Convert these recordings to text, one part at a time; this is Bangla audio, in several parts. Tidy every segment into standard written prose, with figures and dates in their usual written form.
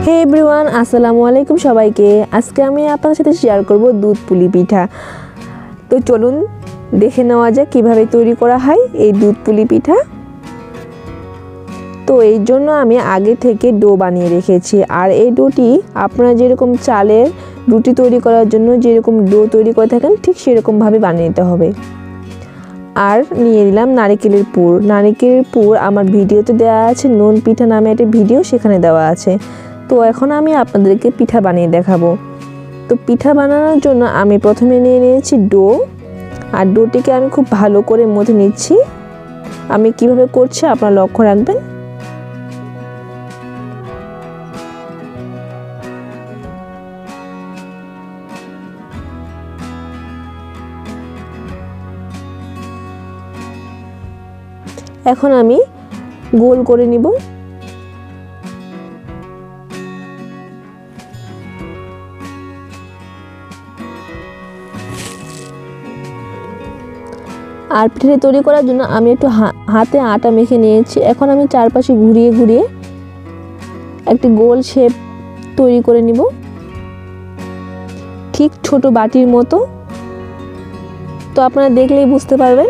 হে এভরিওয়ান, আসসালামু আলাইকুম সবাইকে। আজকে আমি আপনাদের সাথে শেয়ার করব দুধ পুলি পিঠা। তো চলুন দেখে নেওয়া যাক কীভাবে তৈরি করা হয় এই দুধ পুলি পিঠা। তো এই জন্য আমি আগে থেকে ডো বানিয়ে রেখেছি, আর এই ডোটি আপনারা যেরকম চালের রুটি তৈরি করার জন্য যেরকম ডো তৈরি করে থাকেন ঠিক সেরকমভাবে বানিয়ে নিতে হবে। আর নিয়ে নিলাম নারকেলের পুর। নারকেলের পুর আমার ভিডিওতে দেওয়া আছে, নুন পিঠা নামে একটা ভিডিও, সেখানে দেওয়া আছে। তো এখন আমি আপনাদেরকে পিঠা বানিয়ে দেখাবো। তো পিঠা বানানোর জন্য আমি প্রথমে নিয়ে নিয়েছি ডো, আর ডোটিকে আমি খুব ভালো করে মথে নিচ্ছি। আমি কিভাবে করছি আপনারা লক্ষ্য রাখবেন। এখন আমি গোল করে নিব। আর পিঠা তৈরি করার জন্য আমি একটু হাতে আটা মেখে নিয়েছি। এখন আমি চারপাশে ঘুরিয়ে ঘুরিয়ে একটি গোল শেপ তৈরি করে নিব, ঠিক ছোট বাটির মতো। তো আপনারা দেখলেই বুঝতে পারবেন।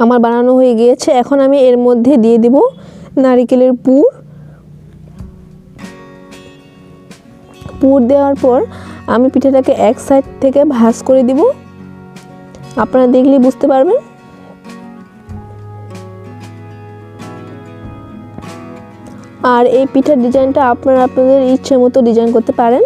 আমার বানানো হয়ে গিয়েছে। এখন আমি এর মধ্যে দিয়ে দিব নারকেলের পুর। পুর দেওয়ার পর আমি পিঠাটাকে এক সাইড থেকে ভাঁজ করে দিব। আপনারা দেখলেই বুঝতে পারবেন। আর এই পিঠার ডিজাইনটা আপনারা আপনাদের ইচ্ছে মতো ডিজাইন করতে পারেন।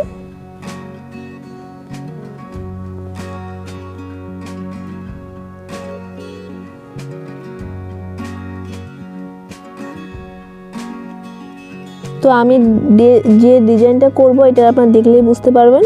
তো আমি যে ডিজাইনটা করব এটা আপনারা দেখলেই বুঝতে পারবেন।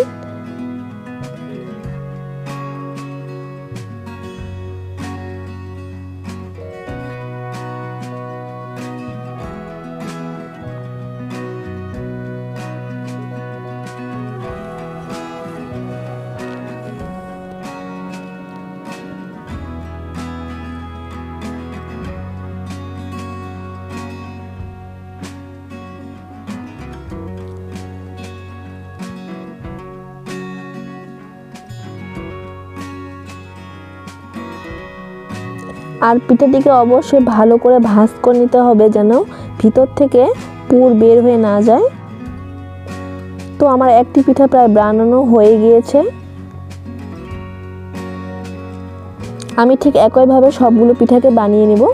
আর পিঠাটিকে অবশ্যই ভালো করে ভাঁজ করে নিতে হবে, যেন ভিতর থেকে পুর বের হয়ে না যায়। তো আমার একটি পিঠা প্রায় বানানো হয়ে গিয়েছে। আমি ঠিক একইভাবে সবগুলো পিঠাকে বানিয়ে নেব।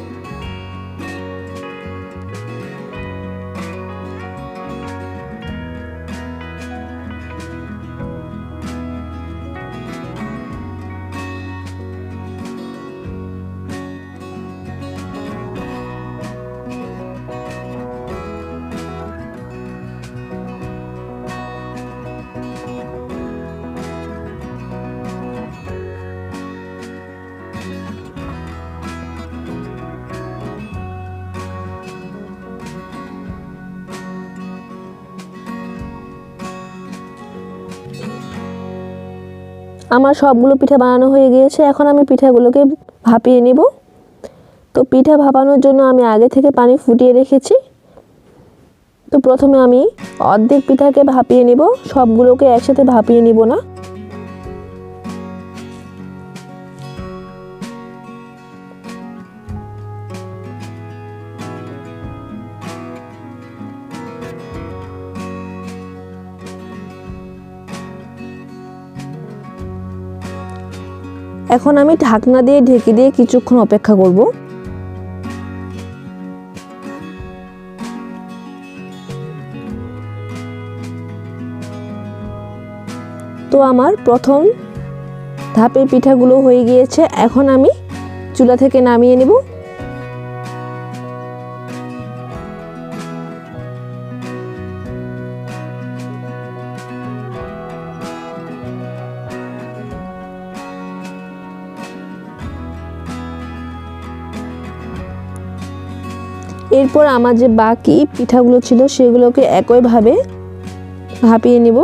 আমার সবগুলো পিঠা বানানো হয়ে গিয়েছে। এখন আমি পিঠাগুলোকে ভাপিয়ে নিব। তো পিঠা ভাপানোর জন্য আমি আগে থেকে পানি ফুটিয়ে রেখেছি। তো প্রথমে আমি অর্ধেক পিঠাকে ভাপিয়ে নিব, সবগুলোকে একসাথে ভাপিয়ে নিব না। এখন আমি ঢাকনা দিয়ে ঢেকে দিয়ে কিছুক্ষণ অপেক্ষা করব। তো আমার প্রথম ধাপের পিঠাগুলো হয়ে গিয়েছে। এখন আমি চুলা থেকে নামিয়ে নেব। এরপর আমার যে বাকি পিঠাগুলো ছিল সেগুলোকে একইভাবে ভাপিয়ে নেব।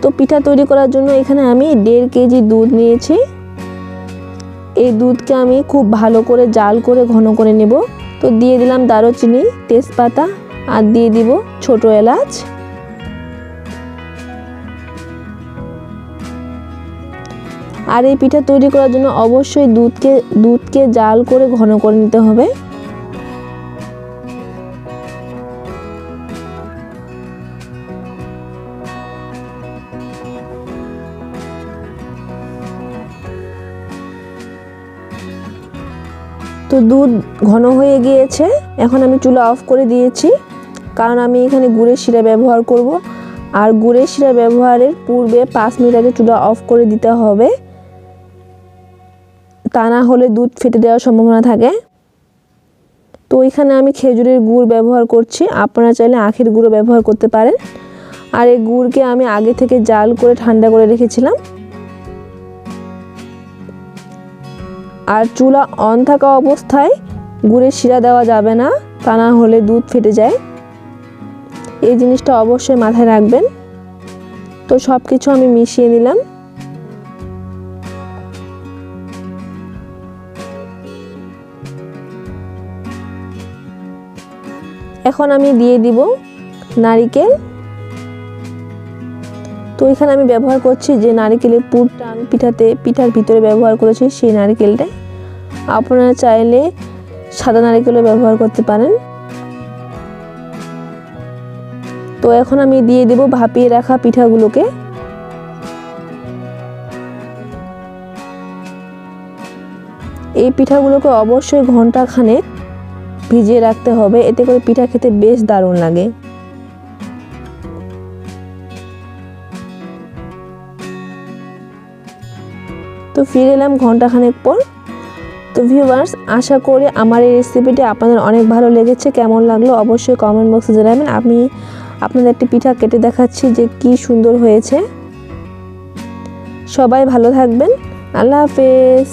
তো পিঠা তৈরি করার জন্য এখানে আমি 1.5 কেজি দুধ নিয়েছি। এই দুধকে আমি খুব ভালো করে জাল করে ঘন করে নেব। তো দিয়ে দিলাম দারুচিনি, তেজপাতা আর দিয়ে দিব ছোট এলাচ। আর এই পিঠা তৈরি করার জন্য অবশ্যই দুধকে জাল করে ঘন করে নিতে হবে। তো দুধ ঘন হয়ে গিয়েছে, এখন আমি চুলা অফ করে দিয়েছি, কারণ আমি এখানে গুড়ের শিরা ব্যবহার করব। আর গুড়ের শিরা ব্যবহারের পূর্বে 5 মিনিট আগে চুলা অফ করে দিতে হবে, তা না হলে দুধ ফেটে দেওয়ার সম্ভাবনা থাকে। তো এখানে আমি খেজুরের গুড় ব্যবহার করছি, আপনারা চাইলে আখের গুঁড়ো ব্যবহার করতে পারেন। আর এই গুড়কে আমি আগে থেকে জাল করে ঠান্ডা করে রেখেছিলাম। আর চুলা অন থাকা অবস্থায় গুড়ের শিরা দেওয়া যাবে না, তা না হলে দুধ ফেটে যায়। এই জিনিসটা অবশ্যই মাথায় রাখবেন। তো সব কিছু আমি মিশিয়ে নিলাম। এখন আমি দিয়ে দিব নারকেল। তো এখানে আমি ব্যবহার করছি যে নারকেলের পুরটা আমি পিঠার ভিতরে ব্যবহার করেছি, সেই নারকেলটা। আপনারা চাইলে সাদা নারকেলও ব্যবহার করতে পারেন। তো এখন আমি দিয়ে দেব ভাপিয়ে রাখা পিঠাগুলোকে। এই পিঠাগুলোকে অবশ্যই ঘন্টাখানেক ভিজিয়ে রাখতে হবে, এতে করে পিঠা খেতে বেশ দারুণ লাগে। তো ফিরে এলাম ঘন্টাখানেক পর। তো ভিউয়ার্স, আশা করি আমার এই রেসিপিটি আপনাদের অনেক ভালো লেগেছে। কেমন লাগলো অবশ্যই কমেন্ট বক্সে জানাবেন। আমি আপনাদের একটি পিঠা কেটে দেখাচ্ছি যে কি সুন্দর হয়েছে। সবাই ভালো থাকবেন। আল্লাহ হাফেজ।